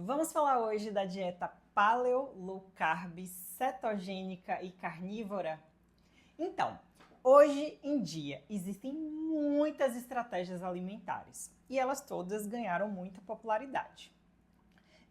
Vamos falar hoje da dieta paleo, low carb, cetogênica e carnívora? Então, hoje em dia existem muitas estratégias alimentares e elas todas ganharam muita popularidade.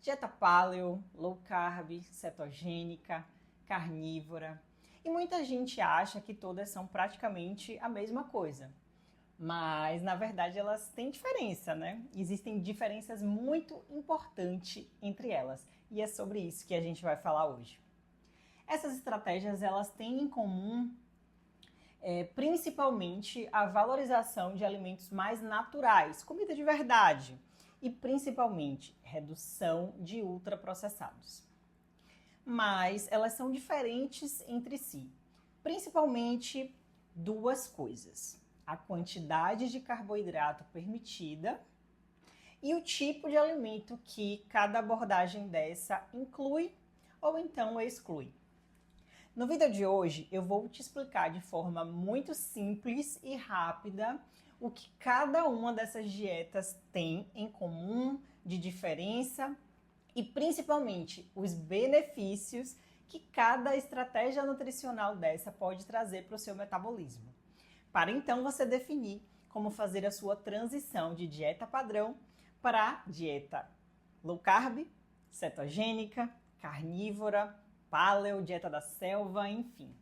Dieta paleo, low carb, cetogênica, carnívora. E muita gente acha que todas são praticamente a mesma coisa. Mas, na verdade, elas têm diferença, né? Existem diferenças muito importantes entre elas. E é sobre isso que a gente vai falar hoje. Essas estratégias, elas têm em comum, principalmente, a valorização de alimentos mais naturais, comida de verdade. E, principalmente, redução de ultraprocessados. Mas elas são diferentes entre si. Principalmente, duas coisas: a quantidade de carboidrato permitida e o tipo de alimento que cada abordagem dessa inclui ou então exclui. No vídeo de hoje eu vou te explicar de forma muito simples e rápida o que cada uma dessas dietas tem em comum, de diferença e principalmente os benefícios que cada estratégia nutricional dessa pode trazer para o seu metabolismo, para então você definir como fazer a sua transição de dieta padrão para dieta low carb, cetogênica, carnívora, paleo, dieta da selva, enfim.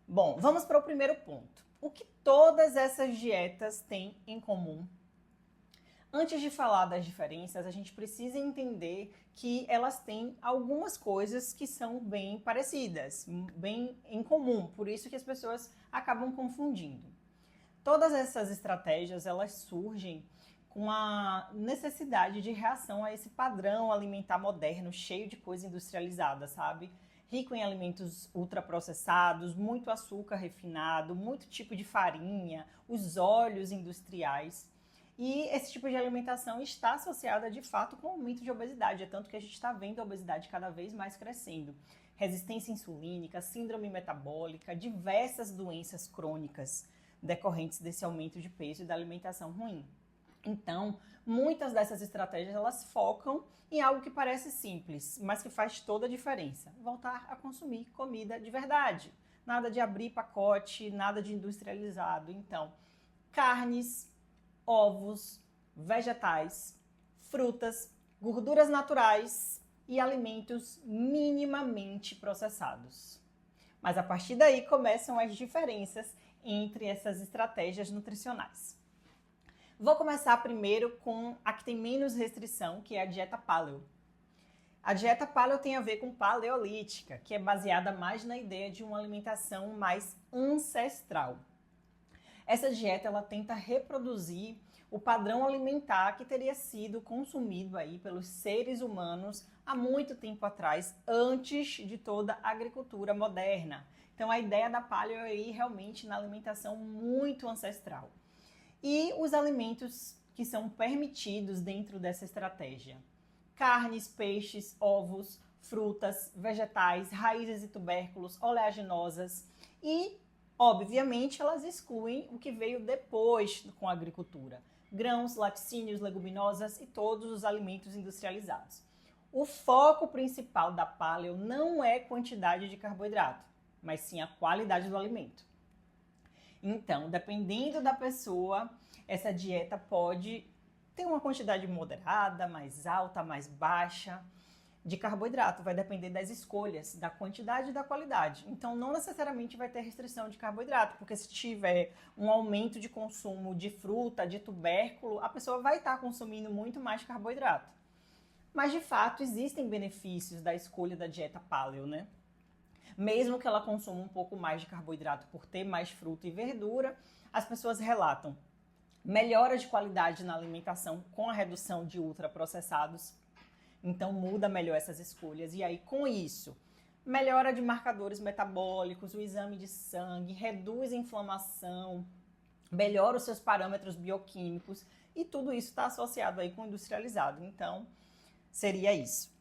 Bom, vamos para o primeiro ponto. O que todas essas dietas têm em comum? Antes de falar das diferenças, a gente precisa entender que elas têm algumas coisas que são bem parecidas, bem em comum, por isso que as pessoas acabam confundindo. Todas essas estratégias, elas surgem com a necessidade de reação a esse padrão alimentar moderno, cheio de coisa industrializada, sabe? Rico em alimentos ultraprocessados, muito açúcar refinado, muito tipo de farinha, os óleos industriais. E esse tipo de alimentação está associada, de fato, com o aumento de obesidade. É tanto que a gente está vendo a obesidade cada vez mais crescendo. Resistência insulínica, síndrome metabólica, diversas doenças crônicas decorrentes desse aumento de peso e da alimentação ruim. Então, muitas dessas estratégias, elas focam em algo que parece simples, mas que faz toda a diferença. Voltar a consumir comida de verdade. Nada de abrir pacote, nada de industrializado. Então, carnes, ovos, vegetais, frutas, gorduras naturais e alimentos minimamente processados. Mas a partir daí começam as diferenças entre essas estratégias nutricionais. Vou começar primeiro com a que tem menos restrição, que é a dieta paleo. A dieta paleo tem a ver com paleolítica, que é baseada mais na ideia de uma alimentação mais ancestral. Essa dieta, ela tenta reproduzir o padrão alimentar que teria sido consumido aí pelos seres humanos há muito tempo atrás, antes de toda a agricultura moderna. Então a ideia da paleo é ir realmente na alimentação muito ancestral. E os alimentos que são permitidos dentro dessa estratégia: carnes, peixes, ovos, frutas, vegetais, raízes e tubérculos, oleaginosas e, obviamente, elas excluem o que veio depois com a agricultura: grãos, laticínios, leguminosas e todos os alimentos industrializados. O foco principal da paleo não é quantidade de carboidrato, mas sim a qualidade do alimento. Então, dependendo da pessoa, essa dieta pode ter uma quantidade moderada, mais alta, mais baixa de carboidrato. Vai depender das escolhas, da quantidade e da qualidade. Então, não necessariamente vai ter restrição de carboidrato, porque se tiver um aumento de consumo de fruta, de tubérculo, a pessoa vai estar consumindo muito mais carboidrato. Mas, de fato, existem benefícios da escolha da dieta paleo, né? Mesmo que ela consuma um pouco mais de carboidrato por ter mais fruta e verdura, as pessoas relatam melhora de qualidade na alimentação com a redução de ultraprocessados. Então muda melhor essas escolhas. E aí, com isso, melhora de marcadores metabólicos, o exame de sangue, reduz a inflamação, melhora os seus parâmetros bioquímicos e tudo isso está associado aí com o industrializado. Então, seria isso.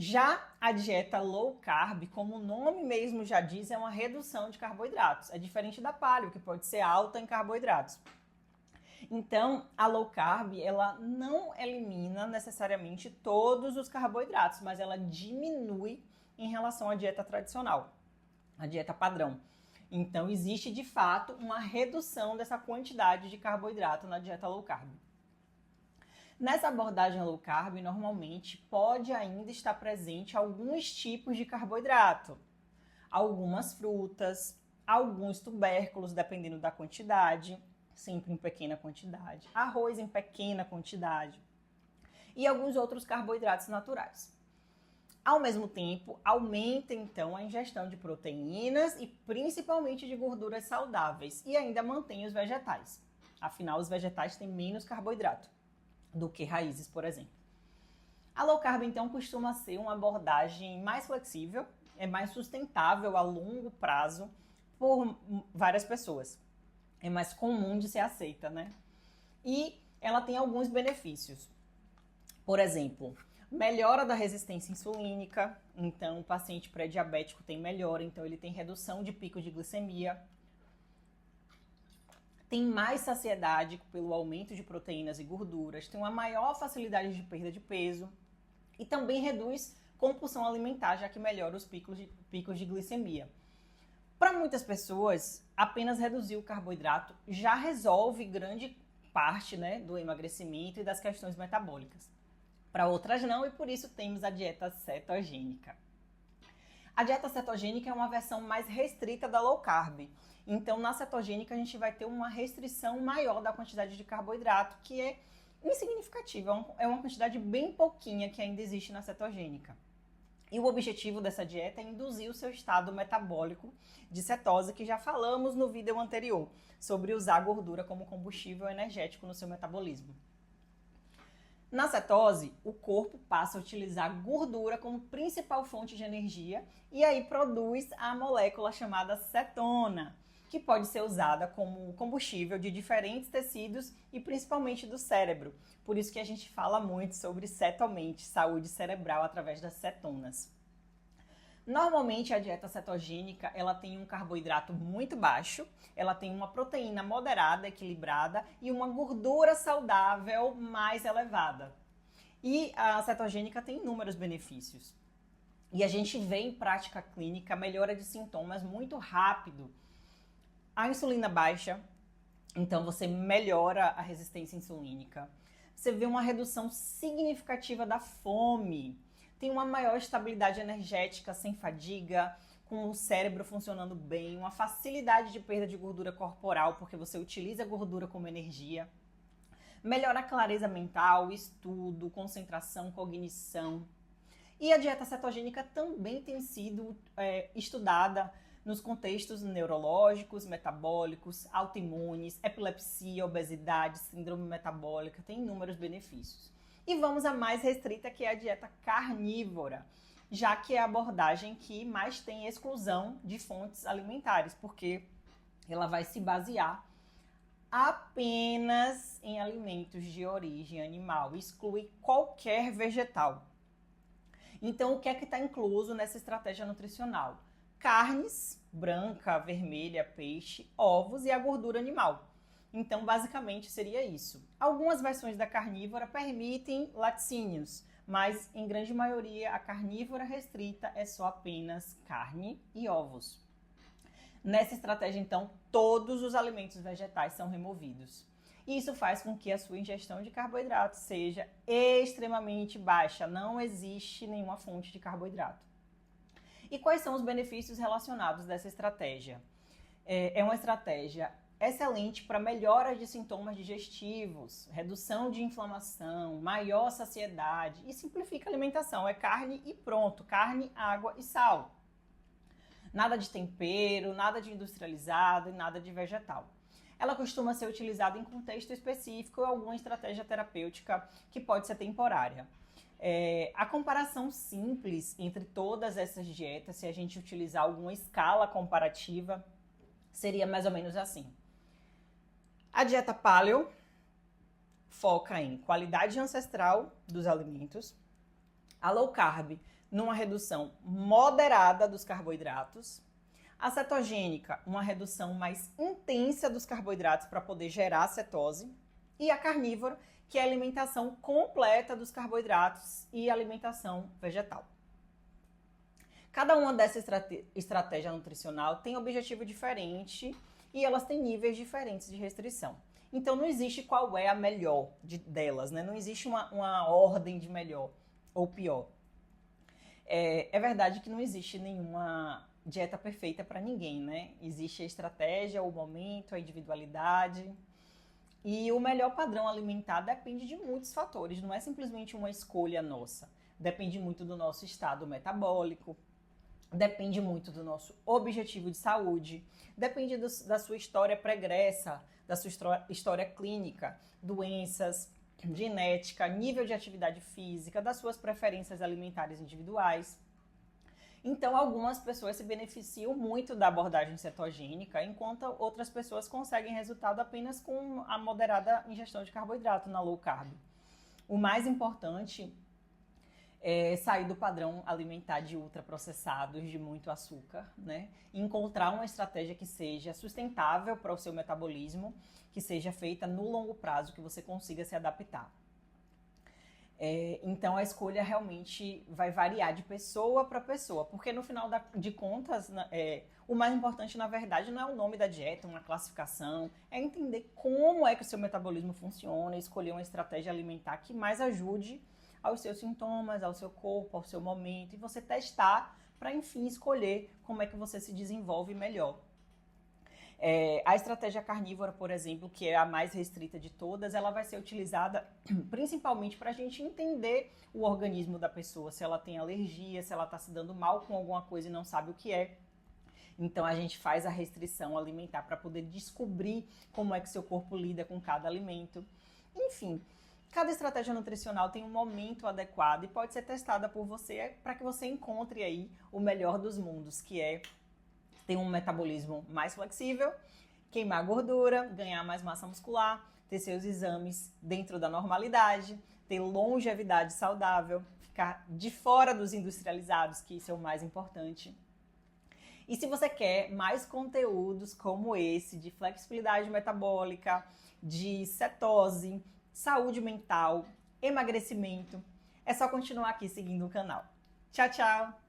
Já a dieta low carb, como o nome mesmo já diz, é uma redução de carboidratos. É diferente da paleo, que pode ser alta em carboidratos. Então, a low carb, ela não elimina necessariamente todos os carboidratos, mas ela diminui em relação à dieta tradicional, a dieta padrão. Então, existe de fato uma redução dessa quantidade de carboidrato na dieta low carb. Nessa abordagem low carb, normalmente pode ainda estar presente alguns tipos de carboidrato, algumas frutas, alguns tubérculos, dependendo da quantidade, sempre em pequena quantidade, arroz em pequena quantidade e alguns outros carboidratos naturais. Ao mesmo tempo, aumenta então a ingestão de proteínas e principalmente de gorduras saudáveis e ainda mantém os vegetais. Afinal, os vegetais têm menos carboidrato do que raízes, por exemplo. A low carb, então, costuma ser uma abordagem mais flexível, é mais sustentável a longo prazo por várias pessoas. É mais comum de ser aceita, né? E ela tem alguns benefícios. Por exemplo, melhora da resistência insulínica. Então, o paciente pré-diabético tem melhora, então ele tem redução de pico de glicemia. Tem mais saciedade pelo aumento de proteínas e gorduras, tem uma maior facilidade de perda de peso e também reduz compulsão alimentar, já que melhora os picos de glicemia. Para muitas pessoas, apenas reduzir o carboidrato já resolve grande parte, né, do emagrecimento e das questões metabólicas. Para outras não, e por isso temos a dieta cetogênica. A dieta cetogênica é uma versão mais restrita da low carb. Então, na cetogênica, a gente vai ter uma restrição maior da quantidade de carboidrato, que é insignificativa, é uma quantidade bem pouquinha que ainda existe na cetogênica. E o objetivo dessa dieta é induzir o seu estado metabólico de cetose, que já falamos no vídeo anterior, sobre usar a gordura como combustível energético no seu metabolismo. Na cetose, o corpo passa a utilizar a gordura como principal fonte de energia e aí produz a molécula chamada cetona, que pode ser usada como combustível de diferentes tecidos e principalmente do cérebro. Por isso que a gente fala muito sobre cetomente, saúde cerebral através das cetonas. Normalmente a dieta cetogênica, ela tem um carboidrato muito baixo, ela tem uma proteína moderada, equilibrada e uma gordura saudável mais elevada. E a cetogênica tem inúmeros benefícios. E a gente vê em prática clínica melhora de sintomas muito rápido. A insulina baixa, então você melhora a resistência insulínica. Você vê uma redução significativa da fome. Tem uma maior estabilidade energética sem fadiga, com o cérebro funcionando bem, uma facilidade de perda de gordura corporal, porque você utiliza a gordura como energia. Melhora a clareza mental, estudo, concentração, cognição. E a dieta cetogênica também tem sido estudada nos contextos neurológicos, metabólicos, autoimunes, epilepsia, obesidade, síndrome metabólica, tem inúmeros benefícios. E vamos à mais restrita, que é a dieta carnívora, já que é a abordagem que mais tem exclusão de fontes alimentares, porque ela vai se basear apenas em alimentos de origem animal, exclui qualquer vegetal. Então, o que é que está incluso nessa estratégia nutricional? Carnes, branca, vermelha, peixe, ovos e a gordura animal. Então, basicamente, seria isso. Algumas versões da carnívora permitem laticínios, mas, em grande maioria, a carnívora restrita é só apenas carne e ovos. Nessa estratégia, então, todos os alimentos vegetais são removidos. E isso faz com que a sua ingestão de carboidrato seja extremamente baixa. Não existe nenhuma fonte de carboidrato. E quais são os benefícios relacionados dessa estratégia? É uma estratégia excelente para melhora de sintomas digestivos, redução de inflamação, maior saciedade e simplifica a alimentação. É carne e pronto, carne, água e sal. Nada de tempero, nada de industrializado e nada de vegetal. Ela costuma ser utilizada em contexto específico ou alguma estratégia terapêutica que pode ser temporária. A comparação simples entre todas essas dietas, se a gente utilizar alguma escala comparativa, seria mais ou menos assim. A dieta paleo foca em qualidade ancestral dos alimentos, a low carb numa redução moderada dos carboidratos, a cetogênica uma redução mais intensa dos carboidratos para poder gerar cetose, e a carnívora, que é a alimentação completa dos carboidratos e alimentação vegetal. Cada uma dessa estratégia nutricional tem um objetivo diferente e elas têm níveis diferentes de restrição. Então não existe qual é a melhor delas, né? Não existe uma ordem de melhor ou pior. É verdade que não existe nenhuma dieta perfeita para ninguém, né? Existe a estratégia, o momento, a individualidade. E o melhor padrão alimentar depende de muitos fatores, não é simplesmente uma escolha nossa. Depende muito do nosso estado metabólico, depende muito do nosso objetivo de saúde, depende da sua história pregressa, da sua história clínica, doenças, genética, nível de atividade física, das suas preferências alimentares individuais. Então, algumas pessoas se beneficiam muito da abordagem cetogênica, enquanto outras pessoas conseguem resultado apenas com a moderada ingestão de carboidrato na low carb. O mais importante é sair do padrão alimentar de ultraprocessados, de muito açúcar, né? E encontrar uma estratégia que seja sustentável para o seu metabolismo, que seja feita no longo prazo, que você consiga se adaptar. Então a escolha realmente vai variar de pessoa para pessoa, porque no final de contas, o mais importante na verdade não é o nome da dieta, uma classificação, é entender como é que o seu metabolismo funciona e escolher uma estratégia alimentar que mais ajude aos seus sintomas, ao seu corpo, ao seu momento, e você testar para enfim escolher como é que você se desenvolve melhor. A estratégia carnívora, por exemplo, que é a mais restrita de todas, ela vai ser utilizada principalmente para a gente entender o organismo da pessoa, se ela tem alergia, se ela está se dando mal com alguma coisa e não sabe o que é. Então a gente faz a restrição alimentar para poder descobrir como é que seu corpo lida com cada alimento. Enfim, cada estratégia nutricional tem um momento adequado e pode ser testada por você para que você encontre aí o melhor dos mundos, que é ter um metabolismo mais flexível, queimar gordura, ganhar mais massa muscular, ter seus exames dentro da normalidade, ter longevidade saudável, ficar de fora dos industrializados, que isso é o mais importante. E se você quer mais conteúdos como esse, de flexibilidade metabólica, de cetose, saúde mental, emagrecimento, é só continuar aqui seguindo o canal. Tchau, tchau!